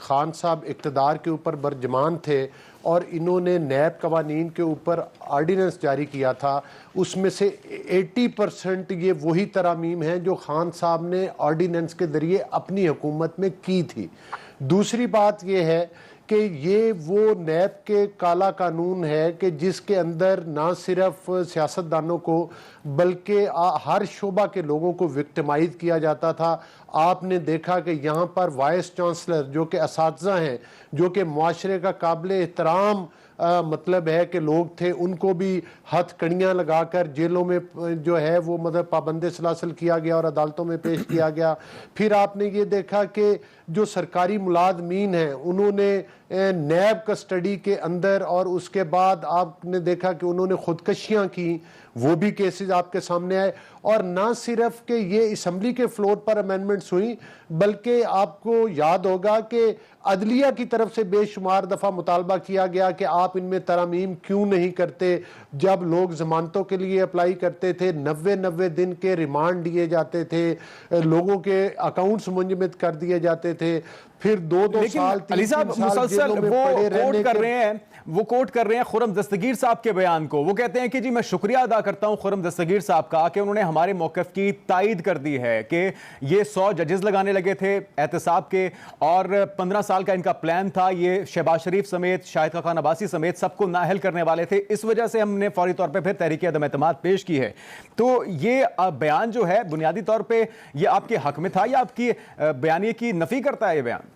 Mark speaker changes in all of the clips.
Speaker 1: خان صاحب اقتدار کے اوپر برجمان تھے اور انہوں نے نیب قوانین کے اوپر آرڈیننس جاری کیا تھا، اس میں سے 80% یہ وہی ترامیم ہیں جو خان صاحب نے آرڈیننس کے ذریعے اپنی حکومت میں کی تھی۔ دوسری بات یہ ہے کہ یہ وہ نیب کے کالا قانون ہے کہ جس کے اندر نہ صرف سیاستدانوں کو بلکہ ہر شعبہ کے لوگوں کو وکٹمائز کیا جاتا تھا۔ آپ نے دیکھا کہ یہاں پر وائس چانسلر جو کہ اساتذہ ہیں، جو کہ معاشرے کا قابل احترام مطلب ہے کہ لوگ تھے، ان کو بھی ہتھ کڑیاں لگا کر جیلوں میں جو ہے وہ مطلب پابند سلاسل کیا گیا اور عدالتوں میں پیش کیا گیا۔ پھر آپ نے یہ دیکھا کہ جو سرکاری ملازمین ہیں انہوں نے نیب کسٹڈی کے اندر، اور اس کے بعد آپ نے دیکھا کہ انہوں نے خودکشیاں کی، وہ بھی کیسز آپ کے سامنے آئے۔ اور نہ صرف کہ یہ اسمبلی کے فلور پر امینڈمنٹس ہوئیں، بلکہ آپ کو یاد ہوگا کہ عدلیہ کی طرف سے بے شمار دفعہ مطالبہ کیا گیا کہ آپ ان میں ترامیم کیوں نہیں کرتے۔ جب لوگ ضمانتوں کے لیے اپلائی کرتے تھے 90 دن کے ریمانڈ دیے جاتے تھے، لوگوں کے اکاؤنٹس منجمد کر دیے جاتے تھے، پھر 2 سال
Speaker 2: علی صاحب مسلسل وہ کوٹ کر رہے ہیں خرم دستگیر صاحب کے بیان کو۔ وہ کہتے ہیں کہ جی میں شکریہ ادا کرتا ہوں خرم دستگیر صاحب کا کہ انہوں نے ہمارے موقف کی تائید کر دی ہے کہ یہ 100 ججز لگانے لگے تھے احتساب کے، اور 15 سال کا ان کا پلان تھا، یہ شہباز شریف سمیت شاہد خاقان عباسی سمیت سب کو نااہل کرنے والے تھے، اس وجہ سے ہم نے فوری طور پہ پھر تحریک عدم اعتماد پیش کی ہے۔ تو یہ بیان جو ہے بنیادی طور پہ یہ آپ کے حق میں تھا یا آپ کی بیانیے کی نفی کرتا ہے یہ بیان؟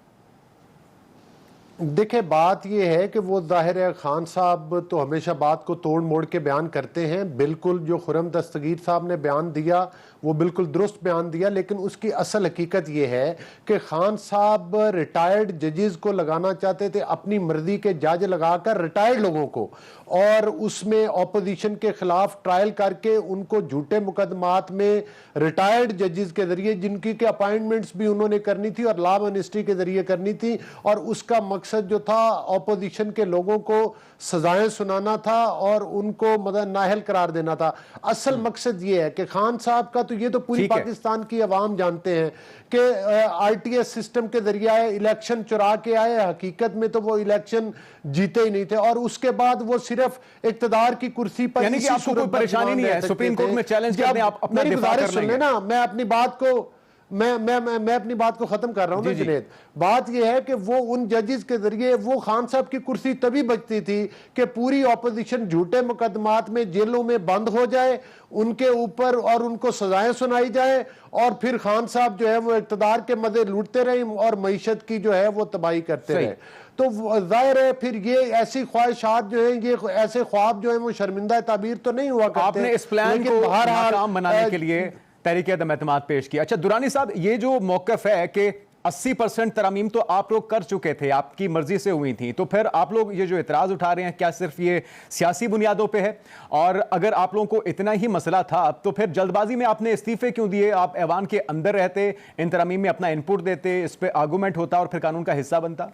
Speaker 1: دیکھیں بات یہ ہے کہ وہ ظاہر ہے خان صاحب تو ہمیشہ بات کو توڑ موڑ کے بیان کرتے ہیں، بالکل جو خرم دستگیر صاحب نے بیان دیا وہ بالکل درست بیان دیا، لیکن اس کی اصل حقیقت یہ ہے کہ خان صاحب ریٹائرڈ ججز کو لگانا چاہتے تھے، اپنی مرضی کے جج لگا کر ریٹائرڈ لوگوں کو، اور اس میں اپوزیشن کے خلاف ٹرائل کر کے ان کو جھوٹے مقدمات میں ریٹائرڈ ججز کے ذریعے، جن کی کہ اپائنٹمنٹس بھی انہوں نے کرنی تھی اور لا منسٹری کے ذریعے کرنی تھی، اور اس کا مقصد جو تھا اپوزیشن کے لوگوں کو سزائیں سنانا تھا اور ان کو نااہل قرار دینا تھا۔ اصل مقصد یہ ہے کہ خان صاحب کا تو یہ تو پوری پاکستان کی عوام جانتے ہیں کہ آر ٹی ایس سسٹم کے ذریعے الیکشن چرا کے آئے، حقیقت میں تو وہ الیکشن جیتے ہی نہیں تھے، اور اس کے بعد وہ صرف اقتدار کی کرسی پر،
Speaker 2: یعنی کہ آپ کو کوئی پریشانی نہیں ہے سپریم کورٹ میں چیلنج کرنے آپ اپنا دفاع کر لیں گے؟
Speaker 1: نا میں اپنی بات کو میں اپنی بات کو ختم کر رہا ہوں نا جنید۔ بات یہ ہے کہ وہ ان ججز کے ذریعے وہ خان صاحب کی کرسی تبھی بچتی تھی کہ پوری اپوزیشن جھوٹے مقدمات میں جیلوں میں بند ہو جائے ان کے اوپر اور ان کو سزائیں سنائی جائیں، اور پھر خان صاحب جو ہے وہ اقتدار کے مزے لوٹتے رہے اور معیشت کی جو ہے وہ تباہی کرتے رہے۔ تو ظاہر ہے پھر یہ ایسی خواہشات جو ہیں، یہ ایسے خواب جو ہیں وہ شرمندہ تعبیر تو نہیں ہوا کرتے۔
Speaker 2: آپ نے اس پلان کو ناکام بنانے کے لیے تحریک عدم اعتماد پیش کیا۔ اچھا درانی صاحب، یہ جو موقف ہے کہ 80% ترامیم تو آپ لوگ کر چکے تھے، آپ کی مرضی سے ہوئی تھیں، تو پھر آپ لوگ یہ جو اعتراض اٹھا رہے ہیں کیا صرف یہ سیاسی بنیادوں پہ ہے؟ اور اگر آپ لوگوں کو اتنا ہی مسئلہ تھا تو پھر جلد بازی میں آپ نے استعفے کیوں دیے؟ آپ ایوان کے اندر رہتے، ان ترامیم میں اپنا انپٹ دیتے، اس پہ آرگومنٹ ہوتا اور پھر قانون کا حصہ بنتا۔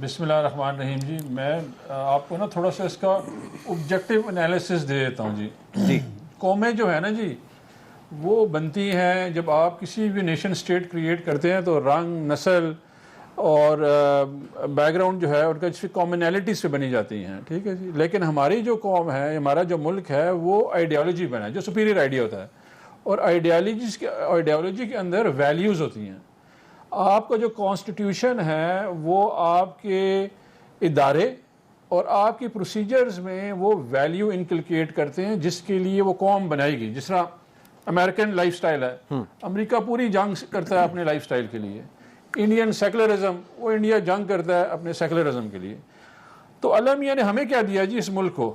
Speaker 3: بسم اللہ الرحمن الرحیم۔ جی میں آپ کو نا تھوڑا سا اس کا آبجیکٹیو انالیسس دے دیتا ہوں۔ جی قومیں جو ہے نا جی وہ بنتی ہیں، جب آپ کسی بھی نیشن سٹیٹ کریٹ کرتے ہیں تو رنگ، نسل اور بیک گراؤنڈ جو ہے ان کا جس کامنالٹیز سے بنی جاتی ہیں، ٹھیک ہے جی۔ لیکن ہماری جو قوم ہے، ہمارا جو ملک ہے، وہ آئیڈیالوجی بنا ہے، جو سپیریئر آئیڈیا ہوتا ہے، اور آئیڈیالوجی کے اندر ویلیوز ہوتی ہیں۔ آپ کا جو کانسٹیٹیوشن ہے وہ آپ کے ادارے اور آپ کی پروسیجرز میں وہ ویلیو انکلکیٹ کرتے ہیں جس کے لیے وہ قوم بنائی گئی۔ جس طرح امریکن لائف سٹائل ہے، امریکہ پوری جنگ کرتا ہے اپنے لائف سٹائل کے لیے۔ انڈین سیکولرزم، وہ انڈیا جنگ کرتا ہے اپنے سیکولرزم کے لیے۔ تو اللہ میاں نے ہمیں کیا دیا جی اس ملک کو؟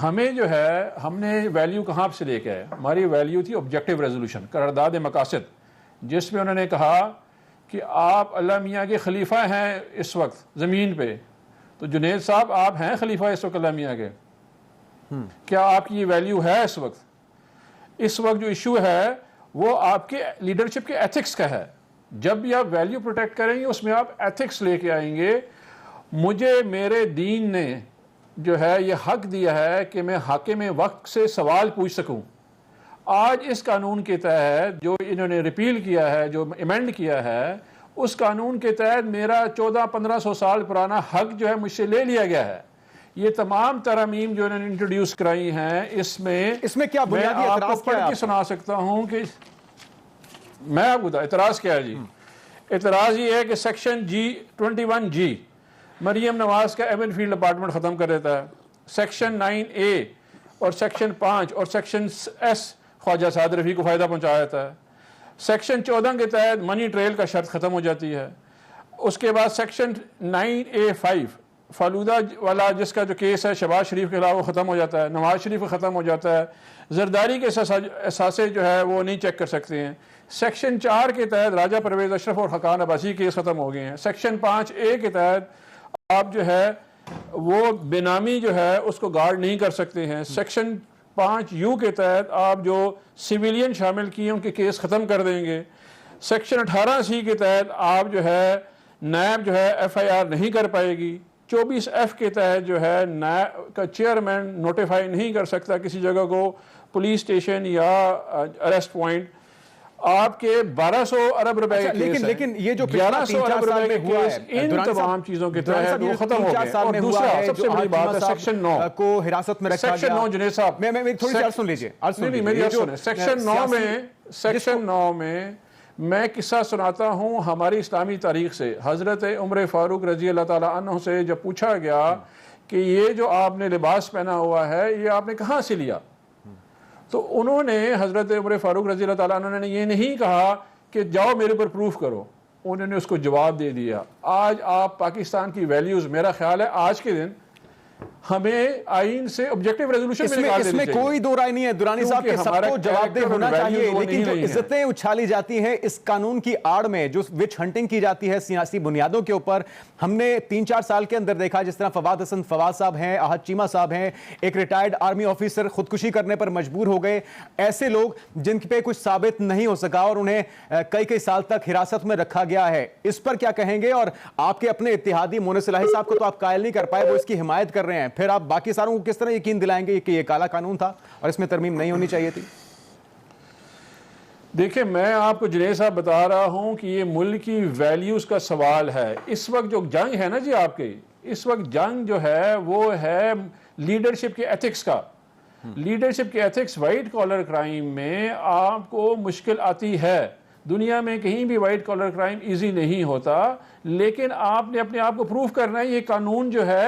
Speaker 3: ہمیں جو ہے ہم نے ویلیو کہاں سے لے کے آئے؟ ہماری ویلیو تھی آبجیکٹیو ریزولوشن، قرارداد مقاصد، جس میں انہوں نے کہا کہ آپ اللہ میاں کے خلیفہ ہیں اس وقت زمین پہ۔ تو جنید صاحب آپ ہیں خلیفہ اس وقت اللہ میاں کے؟ کیا آپ کی یہ ویلیو ہے اس وقت؟ اس وقت جو ایشو ہے وہ آپ کے لیڈرشپ کے ایتھکس کا ہے۔ جب بھی آپ ویلیو پروٹیکٹ کریں گے اس میں آپ ایتھکس لے کے آئیں گے۔ مجھے میرے دین نے جو ہے یہ حق دیا ہے کہ میں حاکم وقت سے سوال پوچھ سکوں۔ آج اس قانون کے تحت جو انہوں نے ریپیل کیا ہے، جو ایمینڈ کیا ہے، اس قانون کے تحت میرا 1400-1500 سال پرانا حق جو ہے مجھ سے لے لیا گیا ہے. یہ تمام ترامیم جو انہوں نے انٹروڈیوس کرائی ہیں اس میں
Speaker 2: کیا بنیادی
Speaker 3: میں آپ
Speaker 2: اعتراض
Speaker 3: کو پڑھ
Speaker 2: کیا ہے
Speaker 3: کے سنا سکتا ہوں کہ میں آپ کو بتا اعتراض کیا ہے جی. اعتراض یہ ہے کہ سیکشن G21G مریم نواز کا ایون فیلڈ اپارٹمنٹ ختم کر دیتا ہے. سیکشن 9A اور سیکشن 5 اور سیکشن S خواجہ سعد رفیع کو فائدہ پہنچایا جاتا ہے. سیکشن 14 کے تحت منی ٹریل کا شرط ختم ہو جاتی ہے. اس کے بعد سیکشن 9A5 فالودہ والا جس کا جو کیس ہے شہباز شریف کے خلاف وہ ختم ہو جاتا ہے. نواز شریف کا ختم ہو جاتا ہے. زرداری کے اثاثے جو ہے وہ نہیں چیک کر سکتے ہیں. سیکشن 4 کے تحت راجہ پرویز اشرف اور حقان عباسی کیس ختم ہو گئے ہیں. سیکشن 5A کے تحت آپ جو ہے وہ بینامی جو ہے اس کو گارڈ نہیں کر سکتے ہیں. سیکشن 5U کے تحت آپ جو سویلین شامل کیے ان کے کیس ختم کر دیں گے. سیکشن 18C کے تحت آپ جو ہے نیب جو ہے FIR نہیں کر پائے گی. 24F کے تحت جو ہے نیب کا چیئرمین نوٹیفائی نہیں کر سکتا کسی جگہ کو پولیس اسٹیشن یا اریسٹ پوائنٹ. آپ کے 1200 ارب روپے کے کیس
Speaker 2: لیکن یہ جو
Speaker 3: 1100 ارب روپے کے کیس ان تمام چیزوں کے تحت وہ ختم ہو گئے. اور دوسرا سب سے بڑی بات ہے سیکشن 9
Speaker 2: کو حراست میں رکھا گیا.
Speaker 3: سیکشن 9 جنید صاحب
Speaker 2: میں تھوڑی سی عرض سن لیجئے.
Speaker 3: سیکشن 9 میں میں قصہ سناتا ہوں ہماری اسلامی تاریخ سے. حضرت عمر فاروق رضی اللہ تعالیٰ عنہ سے جب پوچھا گیا کہ یہ جو آپ نے لباس پہنا ہوا ہے یہ آپ نے کہاں سے لیا، تو انہوں نے حضرت عمر فاروق رضی اللہ تعالیٰ عنہ نے یہ نہیں کہا کہ جاؤ میرے پر پروف کرو. انہوں نے اس کو جواب دے دیا. آج آپ پاکستان کی ویلیوز میرا خیال ہے آج کے دن ہمیں آئین سے آبجیکٹیو ریزولوشن میں نکال
Speaker 2: اس میں کوئی دو رائے نہیں ہے. درانی صاحب کے سب کو جواب دہ ہونا چاہیے، لیکن جو عزتیں اچھالی جاتی ہیں اس قانون کی آڑ میں، جو وچ ہنٹنگ کی جاتی ہے سیاسی بنیادوں کے اوپر، ہم نے 3-4 سال کے اندر دیکھا جس طرح فواد حسن فواد صاحب ہیں، احد چیمہ صاحب ہیں، ایک ریٹائرڈ آرمی آفیسر خودکشی کرنے پر مجبور ہو گئے. ایسے لوگ جن پہ کچھ ثابت نہیں ہو سکا اور انہیں کئی سال تک حراست میں رکھا گیا ہے. اس پر کیا کہیں گے؟ اور آپ کے اپنے اتحادی مونس صلاحی صاحب کو تو آپ قائل نہیں کر پائے، وہ اس کی حمایت کر رہے ہیں، پھر آپ باقی ساروں کو کس طرح یقین دلائیں گے کہ یہ کالا قانون تھا اور اس میں ترمیم نہیں ہونی چاہیے تھی؟
Speaker 3: دیکھیں میں آپ کو جنید صاحب بتا رہا ہوں کہ یہ ملک کی ویلیوز کا سوال ہے. اس وقت جو جنگ ہے نا جی آپ کے، اس وقت جنگ جو ہے وہ ہے لیڈرشپ کے ایتھکس کا. لیڈرشپ کے ایتھکس وائٹ کالر کرائم میں آپ کو مشکل آتی ہے. دنیا میں کہیں بھی وائٹ کالر کرائم ایزی نہیں ہوتا، لیکن آپ نے اپنے آپ کو پروف کرنا ہے. یہ قانون جو ہے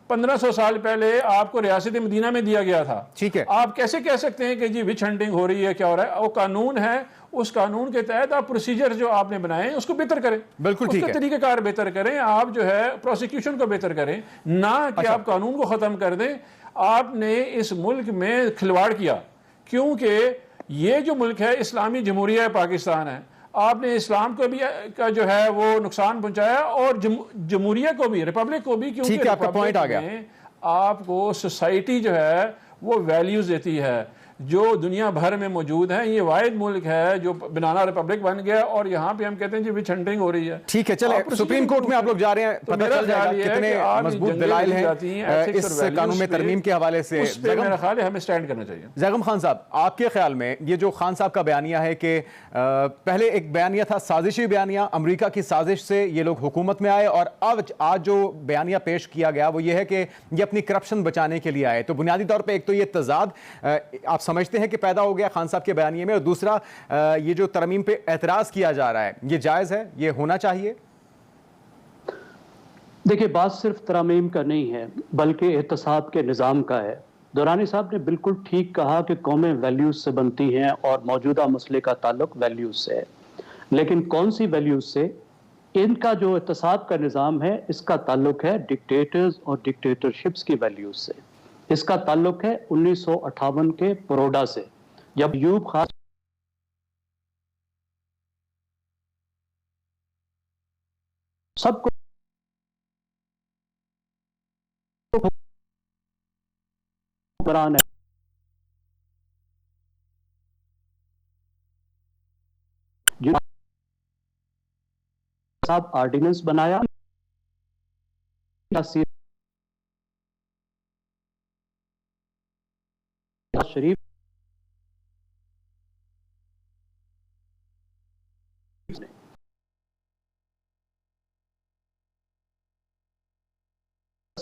Speaker 3: 1500 سال پہلے آپ کو ریاست مدینہ میں دیا گیا تھا.
Speaker 2: ٹھیک ہے،
Speaker 3: آپ کیسے کہہ سکتے ہیں کہ جی وچ ہنٹنگ ہو رہی ہے، کیا ہو رہا ہے؟ وہ قانون ہے، اس قانون کے تحت آپ پروسیجر جو آپ نے بنائے ہیں اس کو بہتر کریں.
Speaker 2: بالکل ٹھیک ہے،
Speaker 3: اس کا طریقہ کار بہتر کریں. آپ جو ہے پروسیکیوشن کو بہتر کریں، نہ کہ آپ قانون کو ختم کر دیں. آپ نے اس ملک میں کھلواڑ کیا، کیونکہ یہ جو ملک ہے اسلامی جمہوریہ پاکستان ہے. آپ نے اسلام کو بھی کا جو ہے وہ نقصان پہنچایا اور جمہوریہ کو بھی، ریپبلک کو بھی، کیونکہ
Speaker 2: آپ کا پوائنٹ آ گیا.
Speaker 3: آپ کو سوسائٹی جو ہے وہ ویلیوز دیتی ہے جو دنیا بھر میں موجود ہیں. یہ واحد ملک ہے جو بنانا ریپبلک بن گیا اور یہاں پہ ہم کہتے ہیں جی وچ ہنٹنگ ہو رہی ہے.
Speaker 2: ٹھیک ہے، چلے سپریم کورٹ میں آپ لوگ جا رہے ہیں، پتہ چل جائے گا کتنے مضبوط دلائل ہیں اس قانون میں ترمیم کے حوالے سے.
Speaker 3: اس پہ میرا خیال ہے ہمیں سٹینڈ کرنا چاہیے.
Speaker 2: زیغم خان صاحب، آپ کے خیال میں یہ جو خان صاحب کا بیانیہ ہے کہ پہلے ایک بیانیہ تھا سازشی بیانیہ، امریکہ کی سازش سے یہ لوگ حکومت میں آئے، اور آج جو بیانیہ پیش کیا گیا وہ یہ ہے کہ یہ اپنی کرپشن بچانے کے لیے آئے، تو بنیادی طور پہ ایک تو یہ تضاد آپ سمجھتے ہیں کہ پیدا ہو گیا خان صاحب کے بیانیے میں، اور دوسرا یہ جو ترمیم پہ اعتراض کیا جا رہا ہے یہ جائز ہے، یہ ہونا چاہیے؟
Speaker 4: دیکھیں بات صرف ترمیم کا نہیں ہے بلکہ احتساب کے نظام کا ہے. دورانی صاحب نے بالکل ٹھیک کہا کہ قومیں ویلیوز سے بنتی ہیں اور موجودہ مسئلے کا تعلق ویلیوز سے ہے، لیکن کون سی ویلیوز سے؟ ان کا جو احتساب کا نظام ہے اس کا تعلق ہے ڈکٹیٹرز اور ڈکٹیٹرشپس کی ویلیوز سے. اس کا تعلق ہے 1958 کے پروڈا سے، جب ایوب خان سب کو حکمران ہے صاحب آرڈیننس بنایا شریف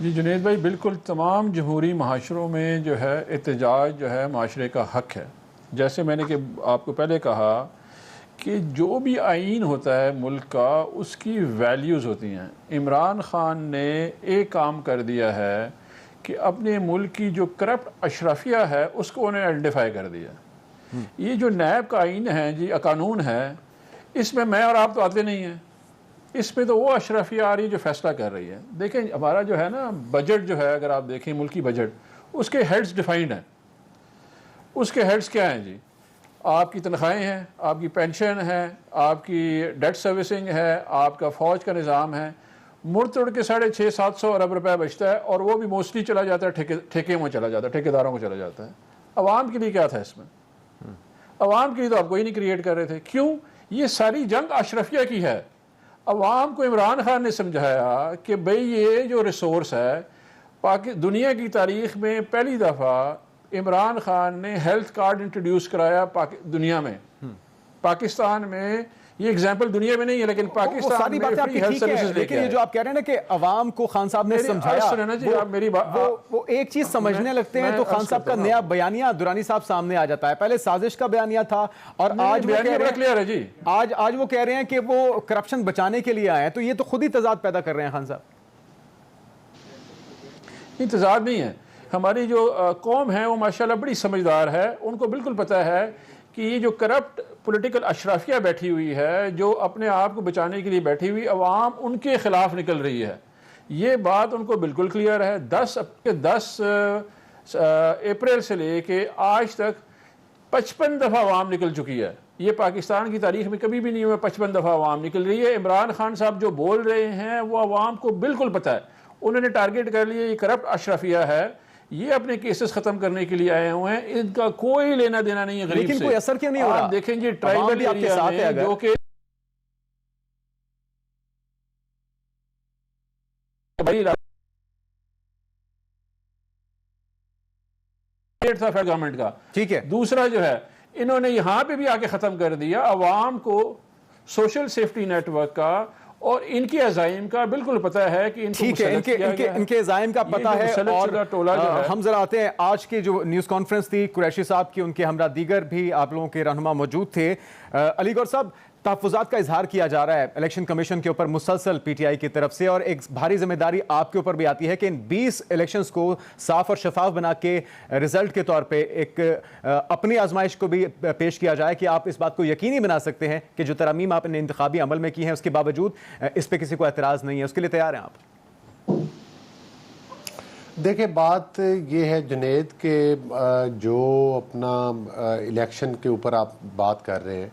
Speaker 3: جی جنید بھائی، بالکل تمام جمہوری معاشروں میں جو ہے احتجاج جو ہے معاشرے کا حق ہے. جیسے میں نے کہ آپ کو پہلے کہا کہ جو بھی آئین ہوتا ہے ملک کا اس کی ویلیوز ہوتی ہیں. عمران خان نے ایک کام کر دیا ہے کہ اپنے ملک کی جو کرپٹ اشرافیہ ہے اس کو انہیں آئیڈینٹیفائی کر دیا. یہ جو نیب کا آئین ہے جی، قانون ہے، اس میں میں اور آپ تو آتے نہیں ہیں. اس میں تو وہ اشرافیہ آ رہی ہے جو فیصلہ کر رہی ہے. دیکھیں ہمارا جو ہے نا بجٹ جو ہے، اگر آپ دیکھیں ملکی بجٹ، اس کے ہیڈز ڈیفائنڈ ہیں. اس کے ہیڈز کیا ہیں جی؟ آپ کی تنخواہیں ہیں، آپ کی پینشن ہے، آپ کی ڈیٹ سروسنگ ہے، آپ کا فوج کا نظام ہے. مڑ توڑ کے 650-700 ارب روپے بچتا ہے، اور وہ بھی موسٹلی چلا جاتا ہے ٹھیکے میں چلا جاتا ہے، ٹھیکیداروں کو چلا جاتا ہے. عوام کے لیے کیا تھا اس میں؟ عوام کے لیے تو آپ کوئی نہیں کریٹ کر رہے تھے. کیوں؟ یہ ساری جنگ اشرفیہ کی ہے. عوام کو عمران خان نے سمجھایا کہ بھئی یہ جو ریسورس ہے، دنیا کی تاریخ میں پہلی دفعہ عمران خان نے ہیلتھ کارڈ انٹروڈیوس کرایا دنیا میں. پاکستان میں یہ ایگزامپل دنیا میں نہیں ہے، لیکن پاکستان میں فری ہیلتھ سروسز لے کے
Speaker 2: لیکن یہ جو آپ کہہ رہے ہیں نا کہ عوام کو خان صاحب نے سمجھایا، وہ ایک چیز سمجھنے لگتے ہیں تو خان صاحب کا نیا بیانیہ درانی صاحب سامنے آ جاتا ہے. پہلے سازش کا بیانیہ تھا، اور آج وہ کہہ رہے ہیں کہ وہ کرپشن بچانے کے لیے آئے ہیں. تو یہ تو خود ہی تضاد پیدا کر رہے ہیں خان صاحب.
Speaker 3: تضاد نہیں ہے. ہماری جو قوم ہے وہ ماشاءاللہ بڑی سمجھدار ہے. ان کو بالکل پتہ ہے کہ یہ جو کرپٹ پولیٹیکل اشرافیہ بیٹھی ہوئی ہے، جو اپنے آپ کو بچانے کے لیے بیٹھی ہوئی، عوام ان کے خلاف نکل رہی ہے. یہ بات ان کو بالکل کلیئر ہے. 10 اپریل سے لے کے آج تک 55 دفعہ عوام نکل چکی ہے. یہ پاکستان کی تاریخ میں کبھی بھی نہیں ہوا. 55 دفعہ عوام نکل رہی ہے. عمران خان صاحب جو بول رہے ہیں وہ عوام کو بالکل پتہ ہے. انہوں نے ٹارگٹ کر لیا یہ کرپٹ اشرافیہ ہے، یہ اپنے کیسز ختم کرنے کے لیے آئے ہوئے ہیں. ان کا کوئی لینا دینا نہیں ہے غریب سے.
Speaker 2: لیکن کوئی اثر کیوں نہیں ہو رہا؟
Speaker 3: آپ دیکھیں جی ٹرائبل ایریا میں جو کہ تھا فیڈرل گورنمنٹ کا،
Speaker 2: ٹھیک ہے،
Speaker 3: دوسرا جو ہے انہوں نے یہاں پہ بھی آ کے ختم کر دیا. عوام کو سوشل سیفٹی نیٹ ورک کا اور ان کے عزائم کا بالکل پتہ ہے کہ
Speaker 2: ان کے عزائم کا پتہ ہے. اور ہم ذرا آتے ہیں آج کی جو نیوز کانفرنس تھی قریشی صاحب کی، ان کے ہمراہ دیگر بھی آپ لوگوں کے رہنما موجود تھے. علی گور صاحب، تحفظات کا اظہار کیا جا رہا ہے الیکشن کمیشن کے اوپر مسلسل پی ٹی آئی کی طرف سے، اور ایک بھاری ذمہ داری آپ کے اوپر بھی آتی ہے کہ ان 20 الیکشنز کو صاف اور شفاف بنا کے رزلٹ کے طور پہ ایک اپنی آزمائش کو بھی پیش کیا جائے کہ آپ اس بات کو یقینی بنا سکتے ہیں کہ جو ترامیم آپ نے انتخابی عمل میں کی ہیں اس کے باوجود اس پہ کسی کو اعتراض نہیں ہے. اس کے لیے تیار ہیں آپ؟
Speaker 1: دیکھیں بات یہ ہے جنید کہ جو اپنا الیکشن کے اوپر آپ بات کر رہے ہیں،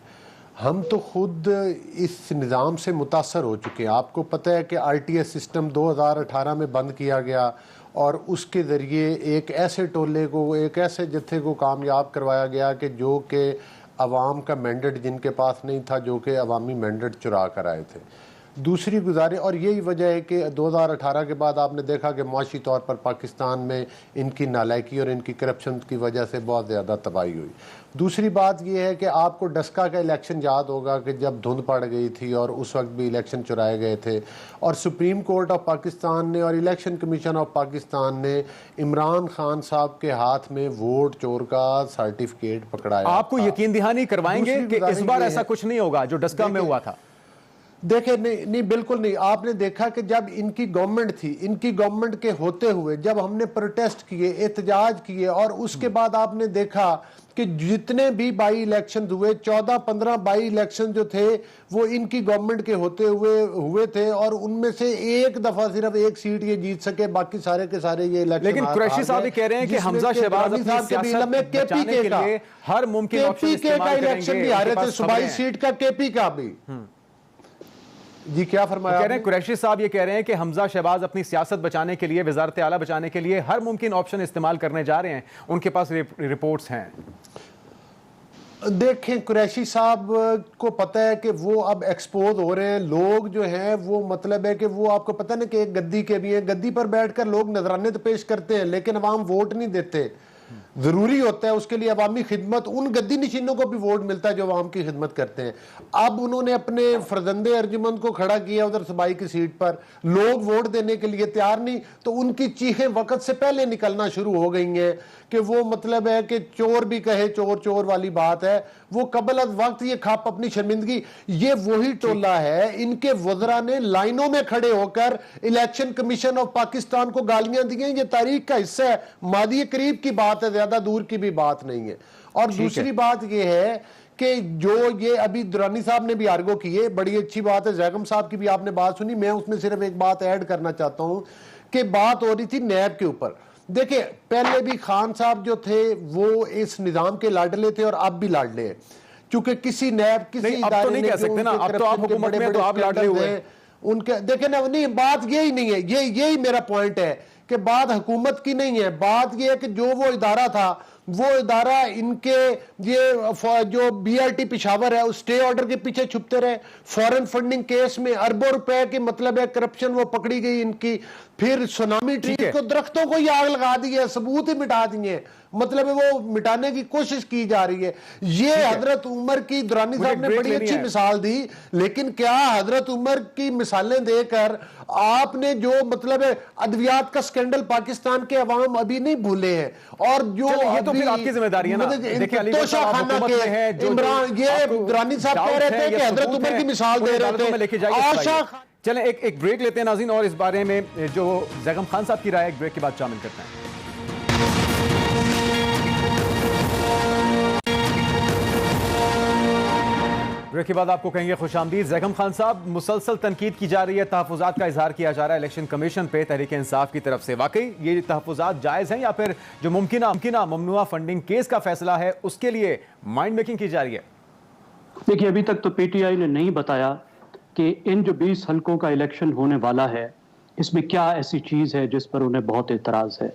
Speaker 1: ہم تو خود اس نظام سے متاثر ہو چکے ہیں. آپ کو پتہ ہے کہ آر ٹی ایس سسٹم 2018 میں بند کیا گیا، اور اس کے ذریعے ایک ایسے ٹولے کو، ایک ایسے جتھے کو کامیاب کروایا گیا کہ جو کہ عوام کا مینڈیٹ جن کے پاس نہیں تھا، جو کہ عوامی مینڈیٹ چرا کر آئے تھے. دوسری گزارش، اور یہی وجہ ہے کہ 2018 کے بعد آپ نے دیکھا کہ معاشی طور پر پاکستان میں ان کی نالائکی اور ان کی کرپشن کی وجہ سے بہت زیادہ تباہی ہوئی. دوسری بات یہ ہے کہ آپ کو ڈسکا کا الیکشن یاد ہوگا کہ جب دھند پڑ گئی تھی اور اس وقت بھی الیکشن چرائے گئے تھے، اور سپریم کورٹ آف پاکستان نے اور الیکشن کمیشن آف پاکستان نے عمران خان صاحب کے ہاتھ میں ووٹ چور کا سرٹیفکیٹ پکڑایا.
Speaker 2: آپ کو یقین دہانی کروائیں گے کہ اس بار ایسا کچھ نہیں ہوگا جو ڈسکا میں ہوا تھا؟
Speaker 1: دیکھیں نہیں بالکل نہیں. آپ نے دیکھا کہ جب ان کی گورنمنٹ تھی، ان کی گورنمنٹ کے ہوتے ہوئے جب ہم نے پروٹیسٹ کیے، احتجاج کیے، اور اس کے بعد آپ نے دیکھا کہ جتنے بھی بائی الیکشن ہوئے، 14-15 بائی الیکشن جو تھے وہ ان کی گورنمنٹ کے ہوتے ہوئے تھے، اور ان میں سے ایک دفعہ صرف ایک سیٹ یہ جیت سکے، باقی سارے کے سارے یہ الیکشن.
Speaker 2: لیکن قریشی صاحب یہ کہہ رہے ہیں کہ حمزہ شہباز اپنی سیاست بچانے کے لیے ہر ممکن آپشن استعمال کریں گے.
Speaker 1: الیکشن بھی ہارے تھے، صوبائی سیٹ کا، کے پی کا بھی. جی کیا فرمایا؟
Speaker 2: کہہ رہے ہیں قریشی صاحب یہ کہہ رہے ہیں کہ حمزہ شہباز اپنی سیاست بچانے کے لیے، وزارت اعلیٰ بچانے کے لیے ہر ممکن آپشن استعمال کرنے جا رہے ہیں. ان کے پاس رپورٹس ہیں.
Speaker 1: دیکھیں قریشی صاحب کو پتہ ہے کہ وہ اب ایکسپوز ہو رہے ہیں. لوگ جو ہیں وہ مطلب ہے کہ وہ آپ کو پتہ نا کہ ایک گدی کے بھی ہیں، گدی پر بیٹھ کر لوگ نذرانے تو پیش کرتے ہیں لیکن عوام ووٹ نہیں دیتے. ضروری ہوتا ہے اس کے لیے عوامی خدمت، ان گدی نشینوں کو بھی ووٹ ملتا ہے جو عوام کی خدمت کرتے ہیں. اب انہوں نے اپنے فرزند ارجمند کو کھڑا کیا ادھر صوبائی کی سیٹ پر، لوگ ووٹ دینے کے لیے تیار نہیں، تو ان کی چیخیں وقت سے پہلے نکلنا شروع ہو گئی ہیں کہ وہ مطلب ہے کہ چور بھی کہے چور چور والی بات ہے. وہ قبل از وقت یہ کھپ اپنی شرمندگی، یہ وہی ٹولہ ہے، ان کے وزراء نے لائنوں میں کھڑے ہو کر الیکشن کمیشن آف پاکستان کو گالیاں دی ہیں. یہ تاریخ کا حصہ ہے، ماضی قریب کی بات ہے، زیادہ دور کی بھی بات نہیں ہے. اور دوسری بات یہ ہے کہ جو یہ ابھی درانی صاحب نے بھی آرگو کی ہے، بڑی اچھی بات ہے، زیغم صاحب کی بھی آپ نے بات سنی، میں اس میں صرف ایک بات ایڈ کرنا چاہتا ہوں کہ بات ہو رہی تھی نیب کے اوپر. دیکھیں پہلے بھی خان صاحب جو تھے وہ اس نظام کے لاڈلے تھے اور اب بھی لاڈلے ہیں، چونکہ کسی نیب کسی ادارے نے جو ان کے بڑے بڑے ان کے دیکھیں نا، نہیں بات یہی نہیں ہے، یہی میرا پوائنٹ ہے کہ بات حکومت کی نہیں ہے، بات یہ ہے کہ جو وہ ادارہ تھا، وہ ادارہ ان کے یہ جو بی آر ٹی پشاور ہے اس سٹے آرڈر کے پیچھے چھپتے رہے. فورن فنڈنگ کیس میں اربوں روپے کی مطلب ہے کرپشن وہ پکڑی گئی ان کی. پھر سونامی ٹریز کو درختوں کو ہی آگ لگا دی ہے، ثبوت ہی مٹا دیے، مطلب ہے وہ مٹانے کی کوشش کی جا رہی ہے. یہ حضرت عمر کی درانی صاحب نے بڑی اچھی مثال دی، لیکن کیا حضرت عمر کی مثالیں دے کر آپ نے جو مطلب ہے ادویات کا سکینڈل پاکستان کے عوام ابھی نہیں بھولے ہیں، اور جو
Speaker 2: یہ تو پھر آپ کی ذمہ داری ہے نا. دیکھیں علی
Speaker 1: توشہ خانہ کے عمران یہ درانی صاحب کہہ رہے تھے کہ حضرت عمر کی مثال دے رہے تھے.
Speaker 2: چلیں ایک بریک لیتے ہیں ناظرین، اور اس بارے میں جو زیغم خان صاحب کی رائے ایک بریک کے بعد شامل کرتے ہیں. بریک کے بعد آپ کو کہیں گے خوش آمدید. زیغم خان صاحب، مسلسل تنقید کی جا رہی ہے، تحفظات کا اظہار کیا جا رہا ہے الیکشن کمیشن پہ تحریک انصاف کی طرف سے، واقعی یہ تحفظات جائز ہیں یا پھر جو ممکنہ ممنوعہ فنڈنگ کیس کا فیصلہ ہے اس کے لیے مائنڈ میکنگ کی جا رہی ہے؟
Speaker 4: دیکھیے ابھی تک تو پی ٹی آئی نے نہیں بتایا کہ ان جو 20 حلقوں کا الیکشن ہونے والا ہے اس میں کیا ایسی چیز ہے جس پر انہیں بہت اعتراض ہے.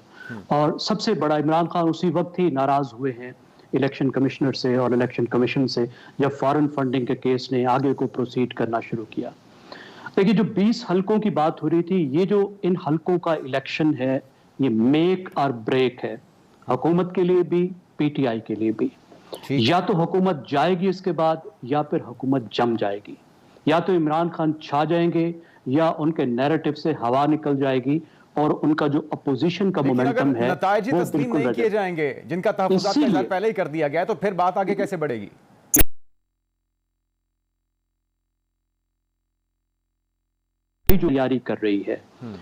Speaker 4: اور سب سے بڑا عمران خان اسی وقت ہی ناراض ہوئے ہیں الیکشن کمشنر سے اور الیکشن کمیشن سے جب فارن فنڈنگ کے کیس نے آگے کو پروسیڈ کرنا شروع کیا. دیکھیے جو 20 حلقوں کی بات ہو رہی تھی، یہ جو ان حلقوں کا الیکشن ہے یہ میک اور بریک ہے، حکومت کے لیے بھی پی ٹی آئی کے لیے بھی. یا تو حکومت جائے گی اس کے بعد یا پھر حکومت جم جائے گی، یا تو عمران خان چھا جائیں گے یا ان کے نیریٹو سے ہوا نکل جائے گی اور ان کا جو اپوزیشن کا مومنٹم ہے
Speaker 2: نتائج تسلیم نہیں کیے جائیں گے جن کا تحفظات کا اظہار پہلے ہی کر دیا گیا تو پھر بات آگے کیسے بڑھے گی؟
Speaker 4: جو تیاری کر رہی ہے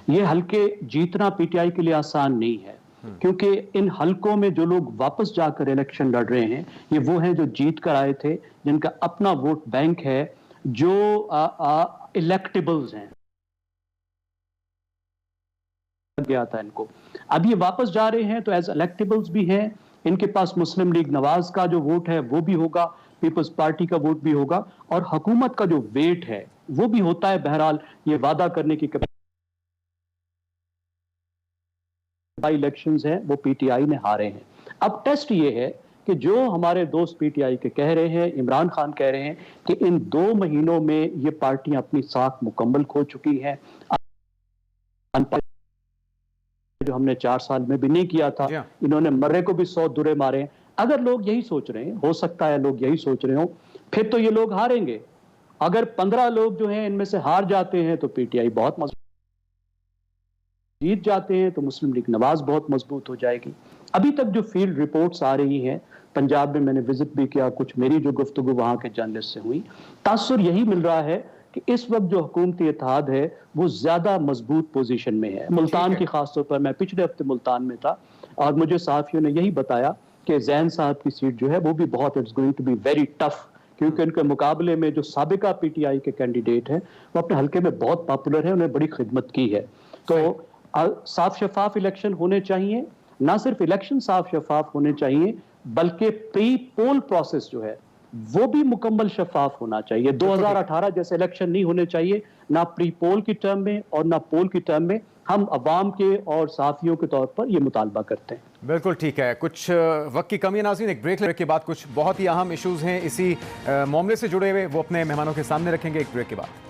Speaker 4: یہ حلقے جیتنا پی ٹی آئی کے لیے آسان نہیں ہے، کیونکہ ان حلقوں میں جو لوگ واپس جا کر الیکشن لڑ رہے ہیں یہ وہ ہیں جو جیت کر آئے تھے، جن کا اپنا ووٹ بینک ہے، جو الیکٹیبلز ہیں گیا تھا ان کو. اب یہ واپس جا رہے ہیں تو ایز الیکٹیبلز بھی ہیں، ان کے پاس مسلم لیگ نواز کا جو ووٹ ہے وہ بھی ہوگا، پیپلز پارٹی کا ووٹ بھی ہوگا، اور حکومت کا جو ویٹ ہے وہ بھی ہوتا ہے. بہرحال یہ وعدہ کرنے کی الیکشنز ہیں وہ پی ٹی آئی نے ہارے ہیں. اب ٹیسٹ یہ ہے کہ جو ہمارے دوست پی ٹی آئی کے کہہ رہے ہیں، عمران خان کہہ رہے ہیں کہ ان 2 مہینوں میں یہ پارٹیاں اپنی ساکھ مکمل کھو چکی ہیں، جو ہم نے 4 سال میں بھی نہیں کیا تھا. انہوں نے مرے کو بھی 100 درے مارے ہیں. اگر لوگ یہی سوچ رہے ہیں، ہو سکتا ہے لوگ یہی سوچ رہے ہوں، پھر تو یہ لوگ ہاریں گے. اگر 15 لوگ جو ہیں ان میں سے ہار جاتے ہیں تو پی ٹی آئی بہت مضبوط، جیت جاتے ہیں تو مسلم لیگ نواز بہت مضبوط ہو جائے گی. ابھی تک جو فیلڈ رپورٹس آ رہی ہیں، پنجاب میں نے وزٹ بھی کیا، کچھ میری جو گفتگو وہاں کے جرنلسٹ سے ہوئی، تاثر یہی مل رہا ہے کہ اس وقت جو حکومتی اتحاد ہے وہ زیادہ مضبوط پوزیشن میں ہے. ملتان کی خاص طور پر، میں پچھلے ہفتے ملتان میں تھا اور مجھے صحافیوں نے یہی بتایا کہ زین صاحب کی سیٹ جو ہے وہ بھی بہت it's going to be very tough, کیونکہ ان کے مقابلے میں جو سابقہ پی ٹی آئی کے کینڈیڈیٹ ہیں وہ اپنے حلقے میں بہت پاپولر ہیں، انہیں بڑی خدمت کی ہے. تو صاف شفاف الیکشن ہونے چاہیے، نہ صرف الیکشن صاف شفاف ہونے چاہیے بلکہ پری پول پروسیس جو ہے وہ بھی مکمل شفاف ہونا چاہیے. 2018 جیسے الیکشن نہیں ہونے چاہیے، نہ پری پول کی ٹرم میں اور نہ پول کی ٹرم میں. ہم عوام کے اور صحافیوں کے طور پر یہ مطالبہ کرتے ہیں.
Speaker 2: بالکل ٹھیک ہے. کچھ وقت کی کمی ہے ناظرین، ایک بریک کے بعد کچھ بہت ہی اہم ایشوز ہیں اسی معاملے سے جڑے ہوئے، وہ اپنے مہمانوں کے سامنے رکھیں گے ایک بریک کے بعد.